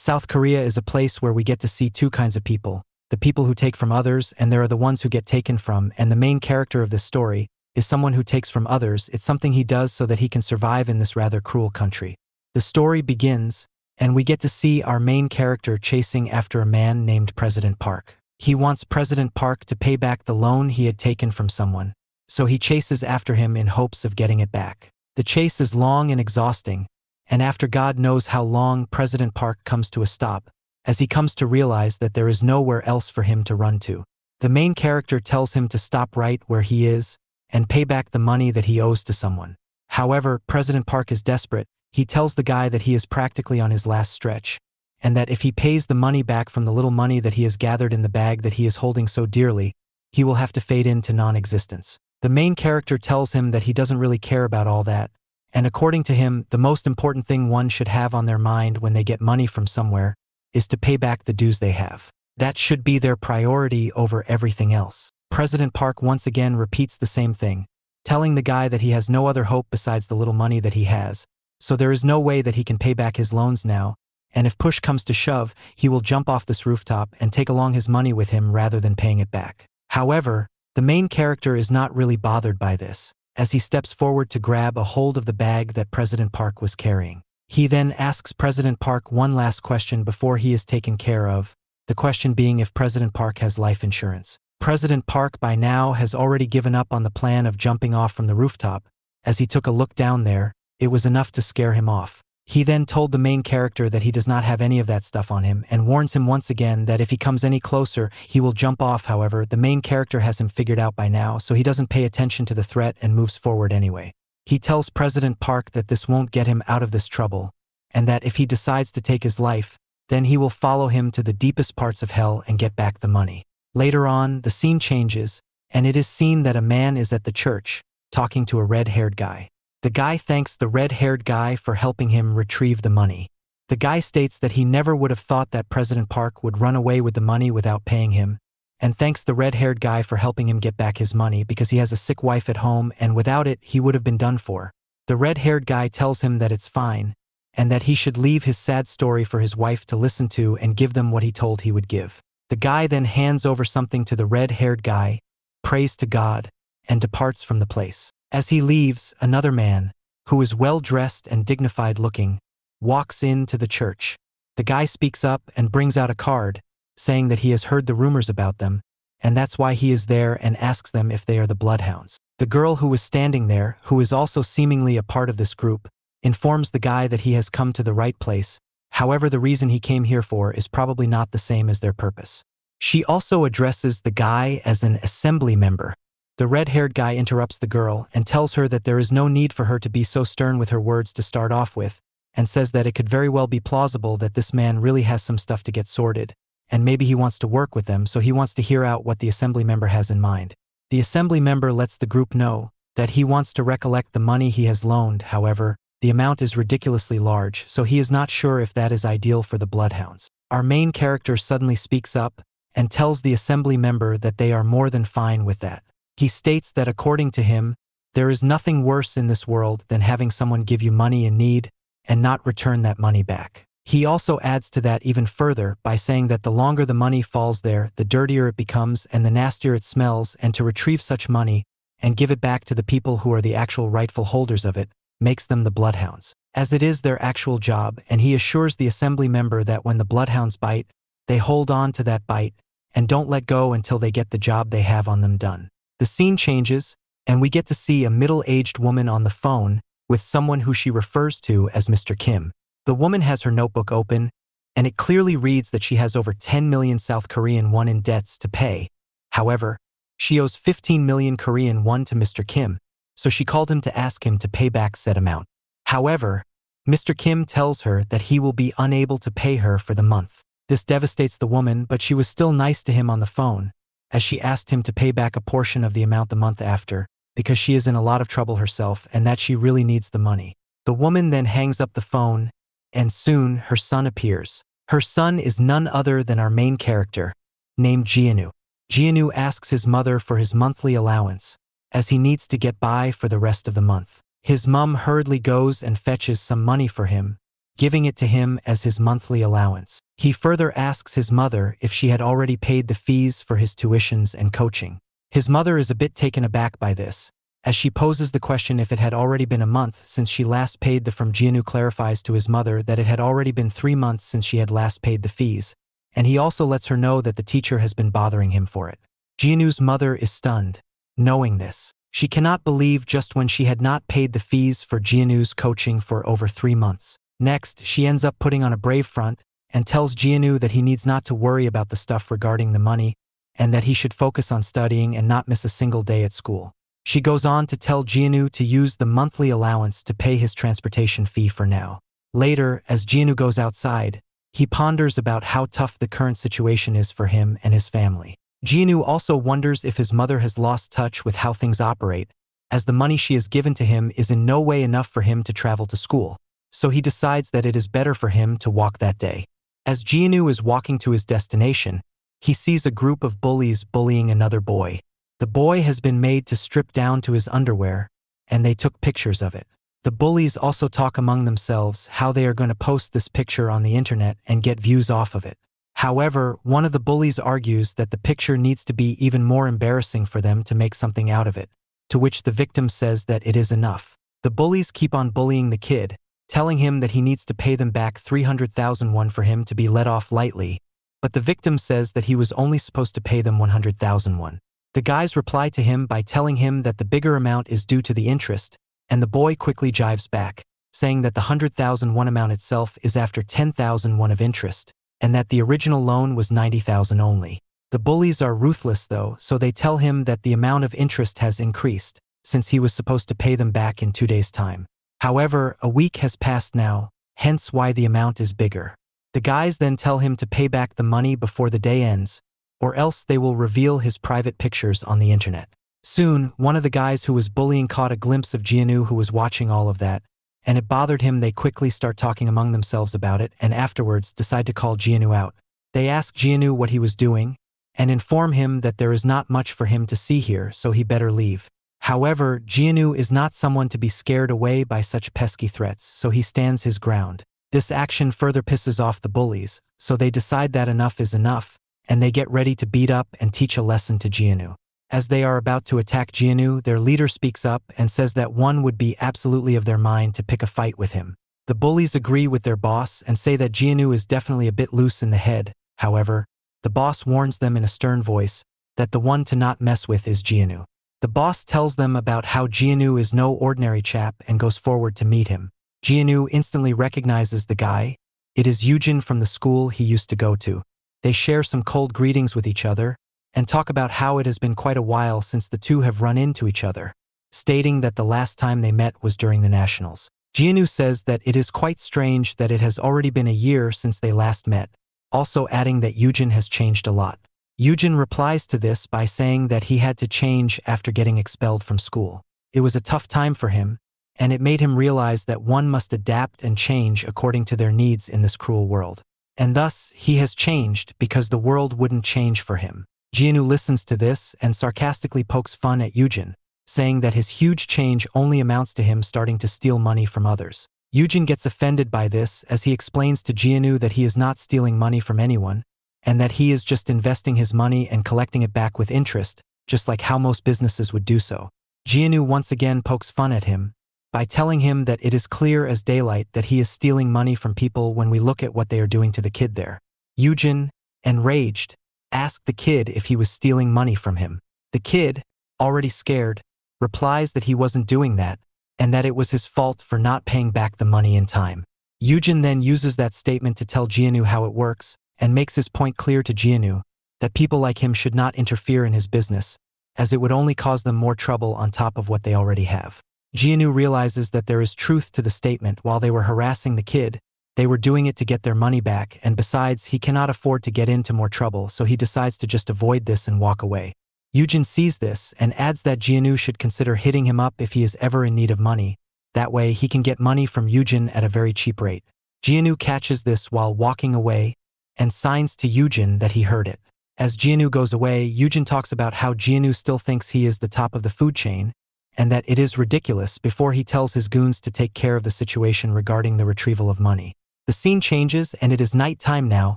South Korea is a place where we get to see two kinds of people. The people who take from others, and there are the ones who get taken from, and the main character of this story is someone who takes from others. It's something he does so that he can survive in this rather cruel country. The story begins, and we get to see our main character chasing after a man named President Park. He wants President Park to pay back the loan he had taken from someone, so he chases after him in hopes of getting it back. The chase is long and exhausting, and after God knows how long, President Park comes to a stop, as he comes to realize that there is nowhere else for him to run to. The main character tells him to stop right where he is and pay back the money that he owes to someone. However, President Park is desperate. He tells the guy that he is practically on his last stretch, and that if he pays the money back from the little money that he has gathered in the bag that he is holding so dearly, he will have to fade into non-existence. The main character tells him that he doesn't really care about all that, and according to him, the most important thing one should have on their mind when they get money from somewhere is to pay back the dues they have. That should be their priority over everything else. President Park once again repeats the same thing, telling the guy that he has no other hope besides the little money that he has, so there is no way that he can pay back his loans now, and if push comes to shove, he will jump off this rooftop and take along his money with him rather than paying it back. However, the main character is not really bothered by this, as he steps forward to grab a hold of the bag that President Park was carrying. He then asks President Park one last question before he is taken care of, the question being if President Park has life insurance. President Park by now has already given up on the plan of jumping off from the rooftop. As he took a look down there, it was enough to scare him off. He then told the main character that he does not have any of that stuff on him and warns him once again that if he comes any closer, he will jump off. However, the main character has him figured out by now, so he doesn't pay attention to the threat and moves forward anyway. He tells President Park that this won't get him out of this trouble, and that if he decides to take his life, then he will follow him to the deepest parts of hell and get back the money. Later on, the scene changes, and it is seen that a man is at the church, talking to a red-haired guy. The guy thanks the red-haired guy for helping him retrieve the money. The guy states that he never would have thought that President Park would run away with the money without paying him, and thanks the red-haired guy for helping him get back his money because he has a sick wife at home and without it, he would have been done for. The red-haired guy tells him that it's fine, and that he should leave his sad story for his wife to listen to and give them what he told he would give. The guy then hands over something to the red-haired guy, prays to God, and departs from the place. As he leaves, another man, who is well-dressed and dignified-looking, walks into the church. The guy speaks up and brings out a card, saying that he has heard the rumors about them, and that's why he is there, and asks them if they are the Bloodhounds. The girl who was standing there, who is also seemingly a part of this group, informs the guy that he has come to the right place. However, the reason he came here for is probably not the same as their purpose. She also addresses the guy as an assembly member. The red-haired guy interrupts the girl and tells her that there is no need for her to be so stern with her words to start off with, and says that it could very well be plausible that this man really has some stuff to get sorted, and maybe he wants to work with them, so he wants to hear out what the assembly member has in mind. The assembly member lets the group know that he wants to recollect the money he has loaned. However, the amount is ridiculously large, so he is not sure if that is ideal for the Bloodhounds. Our main character suddenly speaks up and tells the assembly member that they are more than fine with that. He states that according to him, there is nothing worse in this world than having someone give you money in need and not return that money back. He also adds to that even further by saying that the longer the money falls there, the dirtier it becomes and the nastier it smells, and to retrieve such money and give it back to the people who are the actual rightful holders of it makes them the Bloodhounds, as it is their actual job, and he assures the assembly member that when the Bloodhounds bite, they hold on to that bite and don't let go until they get the job they have on them done. The scene changes, and we get to see a middle-aged woman on the phone with someone who she refers to as Mr. Kim. The woman has her notebook open, and it clearly reads that she has over 10 million South Korean won in debts to pay. However, she owes 15 million Korean won to Mr. Kim, so she called him to ask him to pay back said amount. However, Mr. Kim tells her that he will be unable to pay her for the month. This devastates the woman, but she was still nice to him on the phone, as she asked him to pay back a portion of the amount the month after, because she is in a lot of trouble herself and that she really needs the money. The woman then hangs up the phone, and soon her son appears. Her son is none other than our main character, named Jianu. Jianu asks his mother for his monthly allowance, as he needs to get by for the rest of the month. His mum hurriedly goes and fetches some money for him, giving it to him as his monthly allowance. He further asks his mother if she had already paid the fees for his tuitions and coaching. His mother is a bit taken aback by this, as she poses the question if it had already been a month since she last paid the from. Jianu clarifies to his mother that it had already been 3 months since she had last paid the fees, and he also lets her know that the teacher has been bothering him for it. Jianu's mother is stunned, knowing this. She cannot believe just when she had not paid the fees for Jianu's coaching for over 3 months. Next, she ends up putting on a brave front and tells Jianu that he needs not to worry about the stuff regarding the money and that he should focus on studying and not miss a single day at school. She goes on to tell Jianu to use the monthly allowance to pay his transportation fee for now. Later, as Jianu goes outside, he ponders about how tough the current situation is for him and his family. Jianu also wonders if his mother has lost touch with how things operate, as the money she has given to him is in no way enough for him to travel to school, so he decides that it is better for him to walk that day. As Jianu is walking to his destination, he sees a group of bullies bullying another boy. The boy has been made to strip down to his underwear, and they took pictures of it. The bullies also talk among themselves how they are going to post this picture on the internet and get views off of it. However, one of the bullies argues that the picture needs to be even more embarrassing for them to make something out of it, to which the victim says that it is enough. The bullies keep on bullying the kid, telling him that he needs to pay them back 300,000 won for him to be let off lightly, but the victim says that he was only supposed to pay them 100,000 won. The guys reply to him by telling him that the bigger amount is due to the interest, and the boy quickly jives back, saying that the 100,000 won amount itself is after 10,000 won of interest, and that the original loan was 90,000 only. The bullies are ruthless though, so they tell him that the amount of interest has increased, since he was supposed to pay them back in 2 days' time. However, a week has passed now, hence why the amount is bigger. The guys then tell him to pay back the money before the day ends, or else they will reveal his private pictures on the internet. Soon, one of the guys who was bullying caught a glimpse of Jianu who was watching all of that, and it bothered him. They quickly start talking among themselves about it and afterwards decide to call Jianu out. They ask Jianu what he was doing, and inform him that there is not much for him to see here, so he better leave. However, Jianu is not someone to be scared away by such pesky threats, so he stands his ground. This action further pisses off the bullies, so they decide that enough is enough, and they get ready to beat up and teach a lesson to Jianu. As they are about to attack Jianu, their leader speaks up and says that one would be absolutely of their mind to pick a fight with him. The bullies agree with their boss and say that Jianu is definitely a bit loose in the head. However, the boss warns them in a stern voice that the one to not mess with is Jianu. The boss tells them about how Jianu is no ordinary chap and goes forward to meet him. Jianu instantly recognizes the guy. It is Yujin from the school he used to go to. They share some cold greetings with each other and talk about how it has been quite a while since the two have run into each other, stating that the last time they met was during the Nationals. Jianu says that it is quite strange that it has already been a year since they last met, also adding that Yujin has changed a lot. Yujin replies to this by saying that he had to change after getting expelled from school. It was a tough time for him, and it made him realize that one must adapt and change according to their needs in this cruel world. And thus, he has changed because the world wouldn't change for him. Jianu listens to this and sarcastically pokes fun at Yujin, saying that his huge change only amounts to him starting to steal money from others. Yujin gets offended by this as he explains to Jianu that he is not stealing money from anyone, and that he is just investing his money and collecting it back with interest, just like how most businesses would do so. Jianu once again pokes fun at him by telling him that it is clear as daylight that he is stealing money from people when we look at what they are doing to the kid there. Yujin, enraged, asked the kid if he was stealing money from him. The kid, already scared, replies that he wasn't doing that, and that it was his fault for not paying back the money in time. Yujin then uses that statement to tell Jianu how it works, and makes his point clear to Jianu that people like him should not interfere in his business, as it would only cause them more trouble on top of what they already have. Jianu realizes that there is truth to the statement. While they were harassing the kid, they were doing it to get their money back, and besides, he cannot afford to get into more trouble, so he decides to just avoid this and walk away. Yujin sees this and adds that Jianu should consider hitting him up if he is ever in need of money. That way, he can get money from Yujin at a very cheap rate. Jianu catches this while walking away and signs to Yujin that he heard it. As Jianu goes away, Yujin talks about how Jianu still thinks he is the top of the food chain, and that it is ridiculous before he tells his goons to take care of the situation regarding the retrieval of money. The scene changes and it is nighttime now.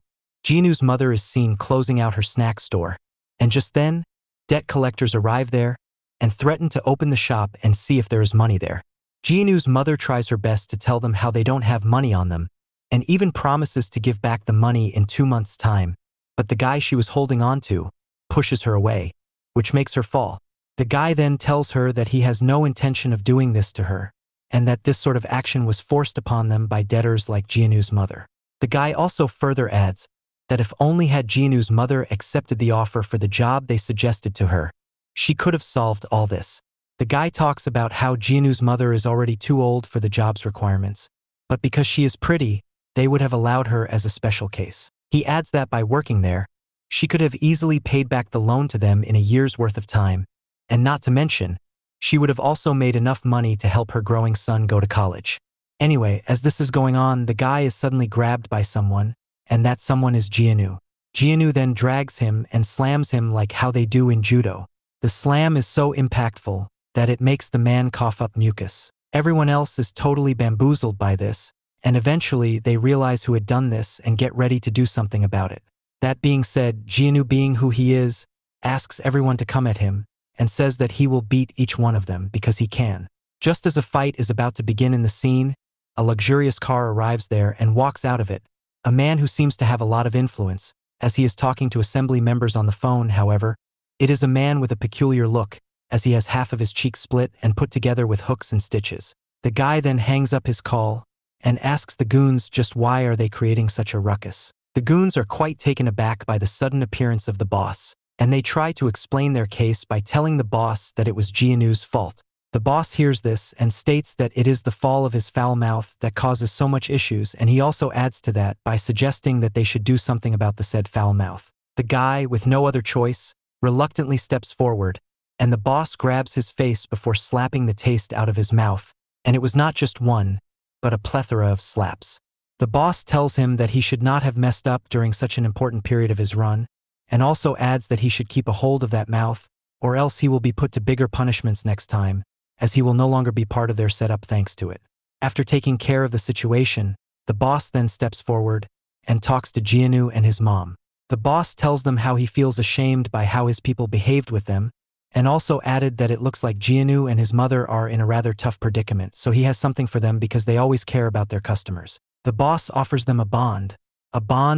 Jinu's mother is seen closing out her snack store. And just then, debt collectors arrive there and threaten to open the shop and see if there is money there. Jinu's mother tries her best to tell them how they don't have money on them, and even promises to give back the money in 2 months' time, but the guy she was holding on to pushes her away, which makes her fall. The guy then tells her that he has no intention of doing this to her, and that this sort of action was forced upon them by debtors like Jinu's mother. The guy also further adds that if only had Jinu's mother accepted the offer for the job they suggested to her, she could have solved all this. The guy talks about how Jinu's mother is already too old for the job's requirements, but because she is pretty, they would have allowed her as a special case. He adds that by working there, she could have easily paid back the loan to them in a year's worth of time, and not to mention, she would have also made enough money to help her growing son go to college. Anyway, as this is going on, the guy is suddenly grabbed by someone, and that someone is Jinu. Jinu then drags him and slams him like how they do in judo. The slam is so impactful that it makes the man cough up mucus. Everyone else is totally bamboozled by this, and eventually they realize who had done this and get ready to do something about it. That being said, Jianu, being who he is, asks everyone to come at him and says that he will beat each one of them because he can. Just as a fight is about to begin in the scene, a luxurious car arrives there and walks out of it. A man who seems to have a lot of influence, as he is talking to assembly members on the phone. However, it is a man with a peculiar look, as he has half of his cheek split and put together with hooks and stitches. The guy then hangs up his call and asks the goons just why are they creating such a ruckus. The goons are quite taken aback by the sudden appearance of the boss, and they try to explain their case by telling the boss that it was Jianu's fault. The boss hears this and states that it is the fall of his foul mouth that causes so much issues, and he also adds to that by suggesting that they should do something about the said foul mouth. The guy, with no other choice, reluctantly steps forward, and the boss grabs his face before slapping the taste out of his mouth, and it was not just one, but a plethora of slaps. The boss tells him that he should not have messed up during such an important period of his run, and also adds that he should keep a hold of that mouth, or else he will be put to bigger punishments next time, as he will no longer be part of their setup thanks to it. After taking care of the situation, the boss then steps forward and talks to Jianu and his mom. The boss tells them how he feels ashamed by how his people behaved with them, and also added that it looks like Jianu and his mother are in a rather tough predicament, so he has something for them because they always care about their customers. The boss offers them a bond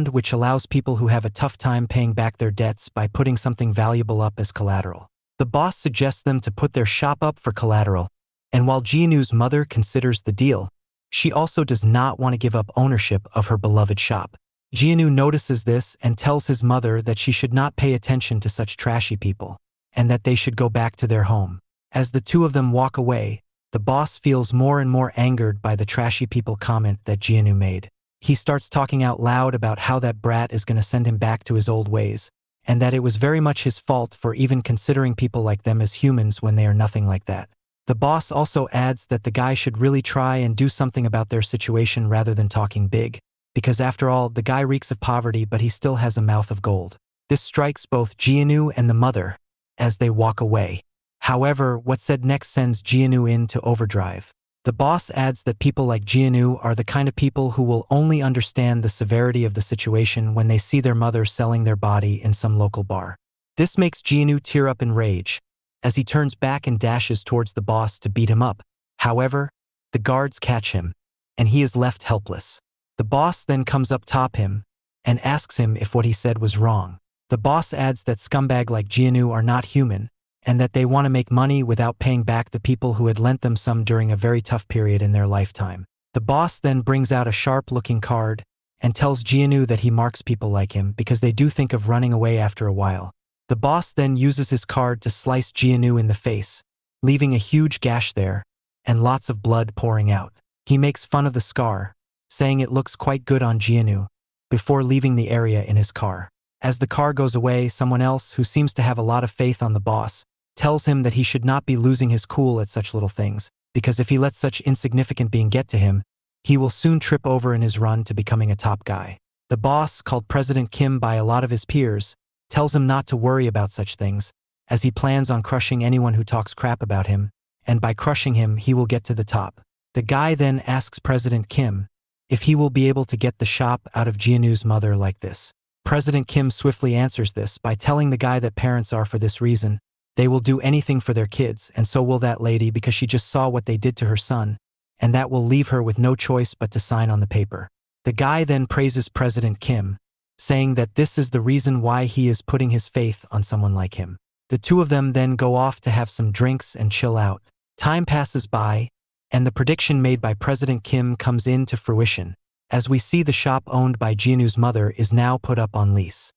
which allows people who have a tough time paying back their debts by putting something valuable up as collateral. The boss suggests them to put their shop up for collateral, and while Jianu's mother considers the deal, she also does not want to give up ownership of her beloved shop. Jianu notices this and tells his mother that she should not pay attention to such trashy people, and that they should go back to their home. As the two of them walk away, the boss feels more and more angered by the trashy people comment that Jianu made. He starts talking out loud about how that brat is going to send him back to his old ways, and that it was very much his fault for even considering people like them as humans when they are nothing like that. The boss also adds that the guy should really try and do something about their situation rather than talking big, because after all, the guy reeks of poverty but he still has a mouth of gold. This strikes both Jianu and the mother as they walk away. However, what's said next sends Jianu into overdrive. The boss adds that people like Jianu are the kind of people who will only understand the severity of the situation when they see their mother selling their body in some local bar. This makes Jianu tear up in rage, as he turns back and dashes towards the boss to beat him up. However, the guards catch him, and he is left helpless. The boss then comes up top him and asks him if what he said was wrong. The boss adds that scumbag like Jianu are not human, and that they want to make money without paying back the people who had lent them some during a very tough period in their lifetime. The boss then brings out a sharp-looking card and tells Jianu that he marks people like him because they do think of running away after a while. The boss then uses his card to slice Jianu in the face, leaving a huge gash there and lots of blood pouring out. He makes fun of the scar, saying it looks quite good on Jianu, before leaving the area in his car. As the car goes away, someone else, who seems to have a lot of faith on the boss, tells him that he should not be losing his cool at such little things, because if he lets such insignificant being get to him, he will soon trip over in his run to becoming a top guy. The boss, called President Kim by a lot of his peers, tells him not to worry about such things, as he plans on crushing anyone who talks crap about him, and by crushing him he will get to the top. The guy then asks President Kim if he will be able to get the shop out of Jianu's mother like this. President Kim swiftly answers this by telling the guy that parents are for this reason. They will do anything for their kids, and so will that lady because she just saw what they did to her son, and that will leave her with no choice but to sign on the paper. The guy then praises President Kim, saying that this is the reason why he is putting his faith on someone like him. The two of them then go off to have some drinks and chill out. Time passes by, and the prediction made by President Kim comes into fruition, as we see the shop owned by Jianu's mother is now put up on lease.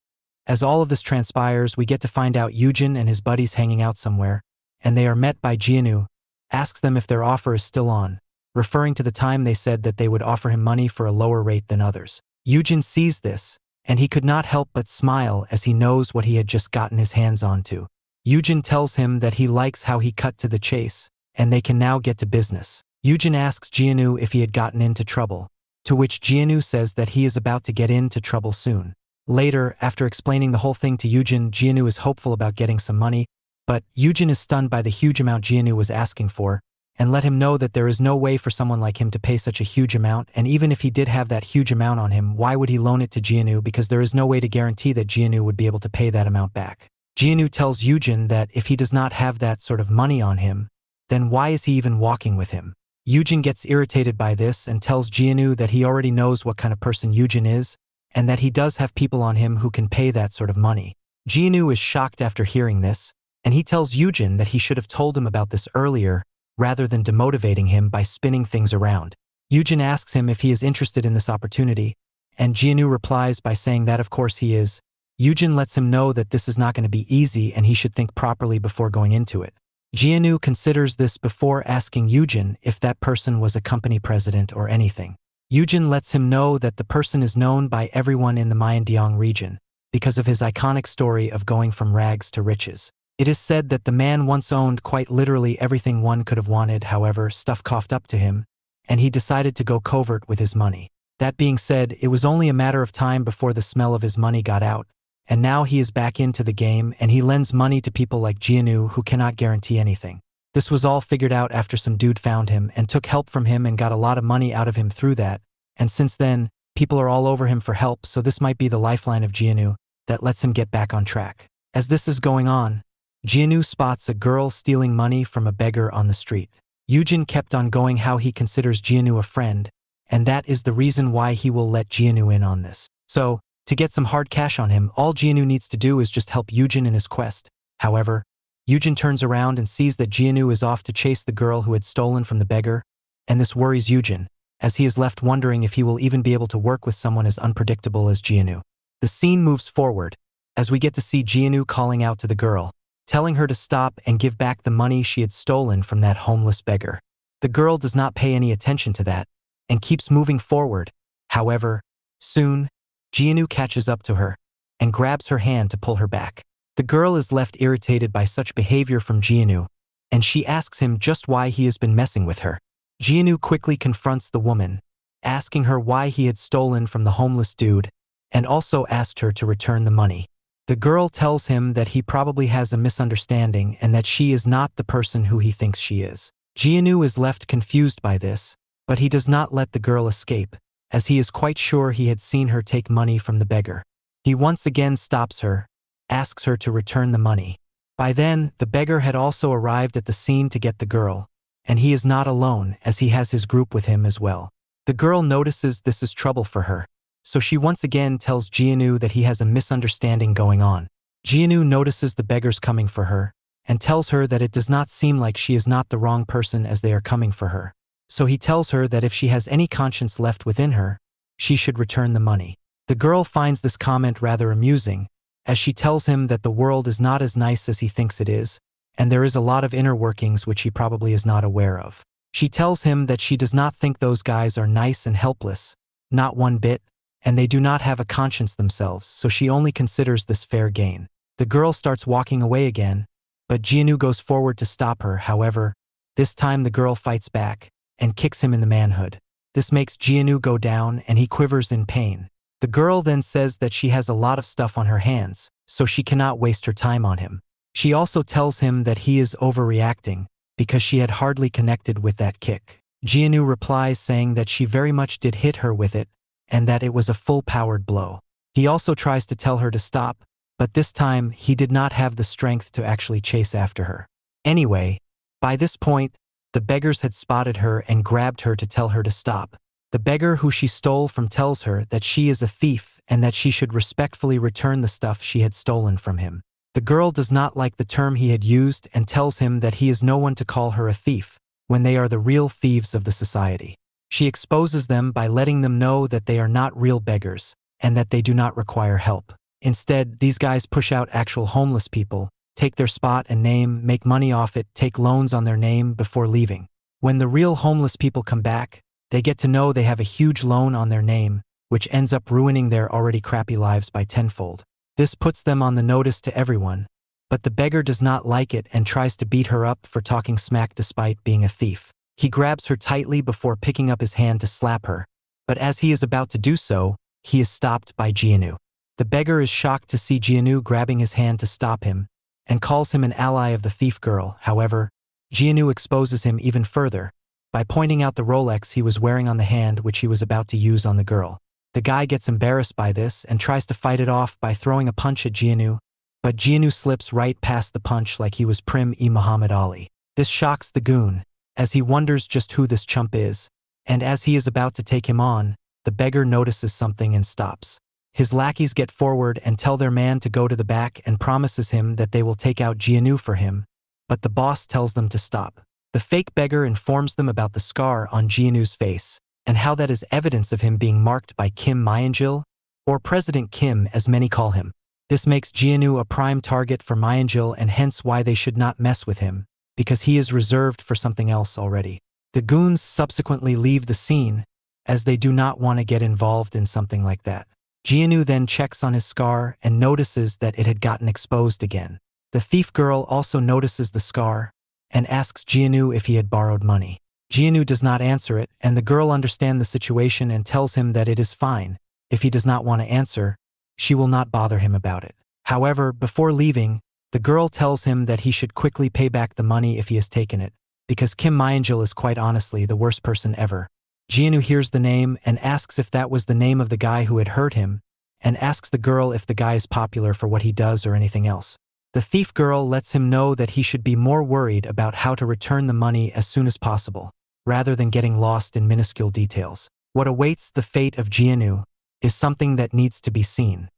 As all of this transpires, we get to find out Yujin and his buddies hanging out somewhere, and they are met by Jianu, asks them if their offer is still on, referring to the time they said that they would offer him money for a lower rate than others. Yujin sees this, and he could not help but smile as he knows what he had just gotten his hands onto. Yujin tells him that he likes how he cut to the chase, and they can now get to business. Yujin asks Jianu if he had gotten into trouble, to which Jianu says that he is about to get into trouble soon. Later, after explaining the whole thing to Yujin, Jianu is hopeful about getting some money, but Yujin is stunned by the huge amount Jianu was asking for, and let him know that there is no way for someone like him to pay such a huge amount, and even if he did have that huge amount on him, why would he loan it to Jianu, because there is no way to guarantee that Jianu would be able to pay that amount back. Jianu tells Yujin that if he does not have that sort of money on him, then why is he even walking with him? Yujin gets irritated by this and tells Jianu that he already knows what kind of person Yujin is, and that he does have people on him who can pay that sort of money. Jianu is shocked after hearing this, and he tells Yujin that he should have told him about this earlier, rather than demotivating him by spinning things around. Yujin asks him if he is interested in this opportunity, and Jianu replies by saying that of course he is. Yujin lets him know that this is not going to be easy and he should think properly before going into it. Jianu considers this before asking Yujin if that person was a company president or anything. Yujin lets him know that the person is known by everyone in the Myeondeong region, because of his iconic story of going from rags to riches. It is said that the man once owned quite literally everything one could have wanted, however, stuff coughed up to him, and he decided to go covert with his money. That being said, it was only a matter of time before the smell of his money got out, and now he is back into the game and he lends money to people like Jianu who cannot guarantee anything. This was all figured out after some dude found him and took help from him and got a lot of money out of him through that, and since then, people are all over him for help, so this might be the lifeline of Jianu that lets him get back on track. As this is going on, Jianu spots a girl stealing money from a beggar on the street. Yujin kept on going how he considers Jianu a friend, and that is the reason why he will let Jianu in on this. So, to get some hard cash on him, all Jianu needs to do is just help Yujin in his quest. However, Yujin turns around and sees that Jianu is off to chase the girl who had stolen from the beggar, and this worries Yujin, as he is left wondering if he will even be able to work with someone as unpredictable as Jianu. The scene moves forward, as we get to see Jianu calling out to the girl, telling her to stop and give back the money she had stolen from that homeless beggar. The girl does not pay any attention to that, and keeps moving forward. However, soon, Jianu catches up to her, and grabs her hand to pull her back. The girl is left irritated by such behavior from Jianu, and she asks him just why he has been messing with her. Jianu quickly confronts the woman, asking her why he had stolen from the homeless dude, and also asked her to return the money. The girl tells him that he probably has a misunderstanding and that she is not the person who he thinks she is. Jianu is left confused by this, but he does not let the girl escape, as he is quite sure he had seen her take money from the beggar. He once again stops her, asks her to return the money. By then, the beggar had also arrived at the scene to get the girl, and he is not alone as he has his group with him as well. The girl notices this is trouble for her, so she once again tells Jianu that he has a misunderstanding going on. Jianu notices the beggars coming for her, and tells her that it does not seem like she is not the wrong person as they are coming for her. So he tells her that if she has any conscience left within her, she should return the money. The girl finds this comment rather amusing, as she tells him that the world is not as nice as he thinks it is, and there is a lot of inner workings which he probably is not aware of. She tells him that she does not think those guys are nice and helpless, not one bit, and they do not have a conscience themselves, so she only considers this fair gain. The girl starts walking away again, but Jianu goes forward to stop her. However, this time the girl fights back and kicks him in the manhood. This makes Jianu go down and he quivers in pain. The girl then says that she has a lot of stuff on her hands, so she cannot waste her time on him. She also tells him that he is overreacting because she had hardly connected with that kick. Jianu replies saying that she very much did hit her with it, and that it was a full-powered blow. He also tries to tell her to stop, but this time he did not have the strength to actually chase after her. Anyway, by this point, the beggars had spotted her and grabbed her to tell her to stop. The beggar who she stole from tells her that she is a thief and that she should respectfully return the stuff she had stolen from him. The girl does not like the term he had used and tells him that he is no one to call her a thief, when they are the real thieves of the society. She exposes them by letting them know that they are not real beggars, and that they do not require help. Instead, these guys push out actual homeless people, take their spot and name, make money off it, take loans on their name before leaving. When the real homeless people come back, they get to know they have a huge loan on their name, which ends up ruining their already crappy lives by tenfold. This puts them on the notice to everyone, but the beggar does not like it and tries to beat her up for talking smack despite being a thief. He grabs her tightly before picking up his hand to slap her, but as he is about to do so, he is stopped by Jianu. The beggar is shocked to see Jianu grabbing his hand to stop him, and calls him an ally of the thief girl. However, Jianu exposes him even further by pointing out the Rolex he was wearing on the hand which he was about to use on the girl. The guy gets embarrassed by this and tries to fight it off by throwing a punch at Jianu, but Jianu slips right past the punch like he was Prim-e Muhammad Ali. This shocks the goon, as he wonders just who this chump is, and as he is about to take him on, the beggar notices something and stops. His lackeys get forward and tell their man to go to the back and promises him that they will take out Jianu for him, but the boss tells them to stop. The fake beggar informs them about the scar on Jianu's face, and how that is evidence of him being marked by Kim Myung-jil, or President Kim as many call him. This makes Jianu a prime target for Myung-jil and hence why they should not mess with him, because he is reserved for something else already. The goons subsequently leave the scene, as they do not want to get involved in something like that. Jianu then checks on his scar and notices that it had gotten exposed again. The thief girl also notices the scar and asks Jianu if he had borrowed money. Jianu does not answer it, and the girl understands the situation and tells him that it is fine. If he does not want to answer, she will not bother him about it. However, before leaving, the girl tells him that he should quickly pay back the money if he has taken it, because Kim Myung-jil is quite honestly the worst person ever. Jianu hears the name and asks if that was the name of the guy who had hurt him, and asks the girl if the guy is popular for what he does or anything else. The thief girl lets him know that he should be more worried about how to return the money as soon as possible, rather than getting lost in minuscule details. What awaits the fate of Jianu is something that needs to be seen.